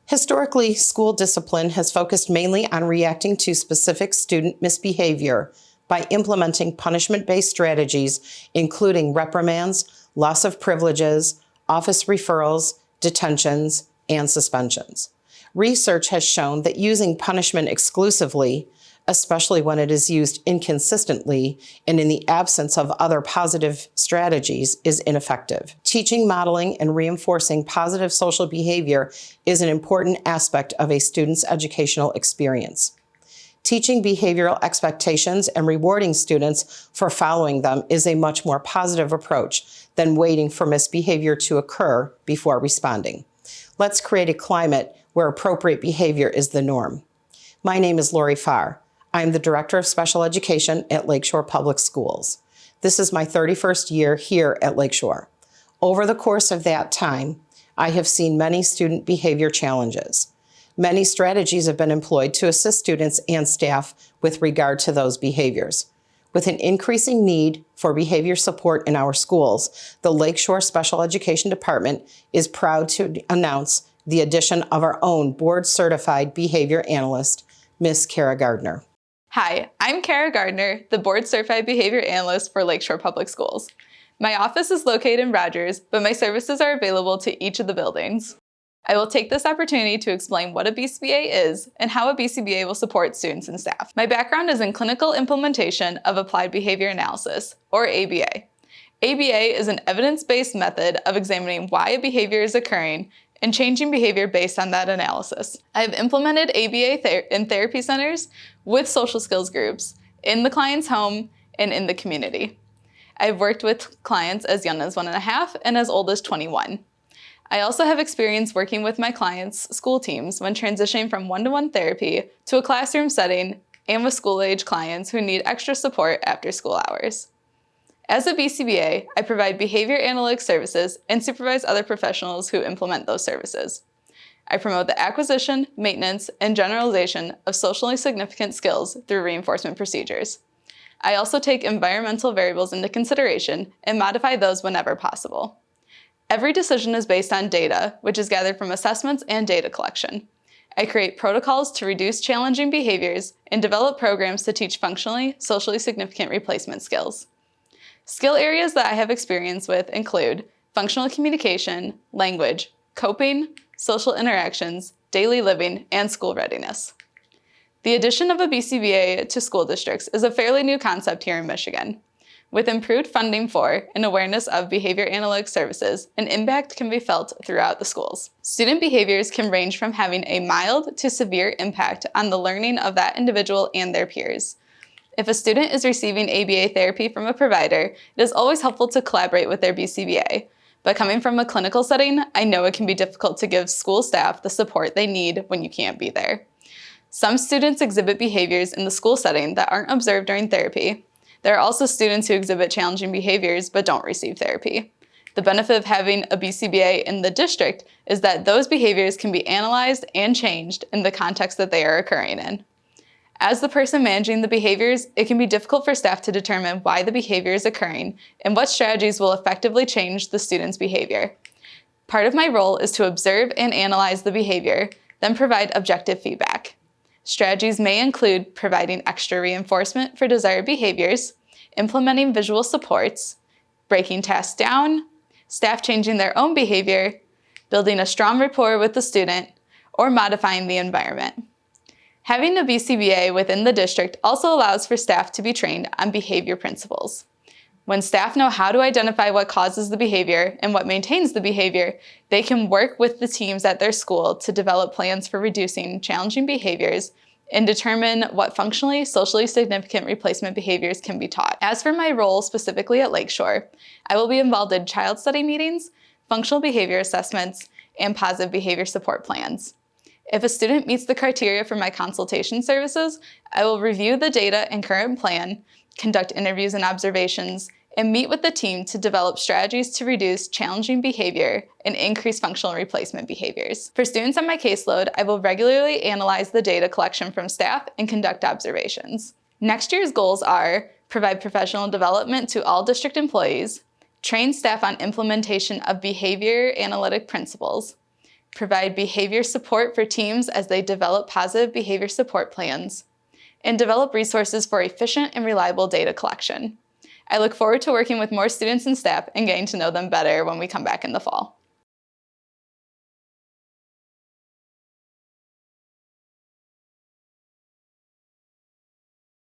Historically, school discipline has focused mainly on reacting to specific student misbehavior by implementing punishment-based strategies, including reprimands, loss of privileges, office referrals, detentions, and suspensions. Research has shown that using punishment exclusively, especially when it is used inconsistently and in the absence of other positive strategies, is ineffective. Teaching, modeling, and reinforcing positive social behavior is an important aspect of a student's educational experience. Teaching behavioral expectations and rewarding students for following them is a much more positive approach than waiting for misbehavior to occur before responding. Let's create a climate where appropriate behavior is the norm. My name is Lori Farr. I am the Director of Special Education at Lakeshore Public Schools. This is my 31st year here at Lakeshore. Over the course of that time, I have seen many student behavior challenges. Many strategies have been employed to assist students and staff with regard to those behaviors. With an increasing need for behavior support in our schools, the Lakeshore Special Education Department is proud to announce the addition of our own Board Certified Behavior Analyst, Ms. Kara Gardner. Hi, I'm Kara Gardner, the Board Certified Behavior Analyst for Lakeshore Public Schools. My office is located in Rogers, but my services are available to each of the buildings. I will take this opportunity to explain what a BCBA is and how a BCBA will support students and staff. My background is in clinical implementation of applied behavior analysis, or ABA. ABA is an evidence-based method of examining why a behavior is occurring and changing behavior based on that analysis. I have implemented ABA in therapy centers with social skills groups, in the client's home, and in the community. I've worked with clients as young as 1.5 and as old as 21. I also have experience working with my clients' school teams when transitioning from one-to-one therapy to a classroom setting and with school-age clients who need extra support after school hours. As a BCBA, I provide behavior analytics services and supervise other professionals who implement those services. I promote the acquisition, maintenance, and generalization of socially significant skills through reinforcement procedures. I also take environmental variables into consideration and modify those whenever possible. Every decision is based on data, which is gathered from assessments and data collection. I create protocols to reduce challenging behaviors and develop programs to teach functionally, socially significant replacement skills. Skill areas that I have experience with include functional communication, language, coping, social interactions, daily living, and school readiness. The addition of a BCBA to school districts is a fairly new concept here in Michigan. With improved funding for and awareness of behavior analytics services, an impact can be felt throughout the schools. Student behaviors can range from having a mild to severe impact on the learning of that individual and their peers. If a student is receiving ABA therapy from a provider, it is always helpful to collaborate with their BCBA. But coming from a clinical setting, I know it can be difficult to give school staff the support they need when you can't be there. Some students exhibit behaviors in the school setting that aren't observed during therapy. There are also students who exhibit challenging behaviors but don't receive therapy. The benefit of having a BCBA in the district is that those behaviors can be analyzed and changed in the context that they are occurring in. As the person managing the behaviors, it can be difficult for staff to determine why the behavior is occurring and what strategies will effectively change the student's behavior. Part of my role is to observe and analyze the behavior, then provide objective feedback. Strategies may include providing extra reinforcement for desired behaviors, implementing visual supports, breaking tasks down, staff changing their own behavior, building a strong rapport with the student, or modifying the environment. Having a BCBA within the district also allows for staff to be trained on behavior principles. When staff know how to identify what causes the behavior and what maintains the behavior, they can work with the teams at their school to develop plans for reducing challenging behaviors and determine what functionally, socially significant replacement behaviors can be taught. As for my role specifically at Lakeshore, I will be involved in child study meetings, functional behavior assessments, and positive behavior support plans. If a student meets the criteria for my consultation services, I will review the data and current plan, conduct interviews and observations, and meet with the team to develop strategies to reduce challenging behavior and increase functional replacement behaviors. For students on my caseload, I will regularly analyze the data collection from staff and conduct observations. Next year's goals are provide professional development to all district employees, train staff on implementation of behavior analytic principles, provide behavior support for teams as they develop positive behavior support plans, and develop resources for efficient and reliable data collection. I look forward to working with more students and staff and getting to know them better when we come back in the fall.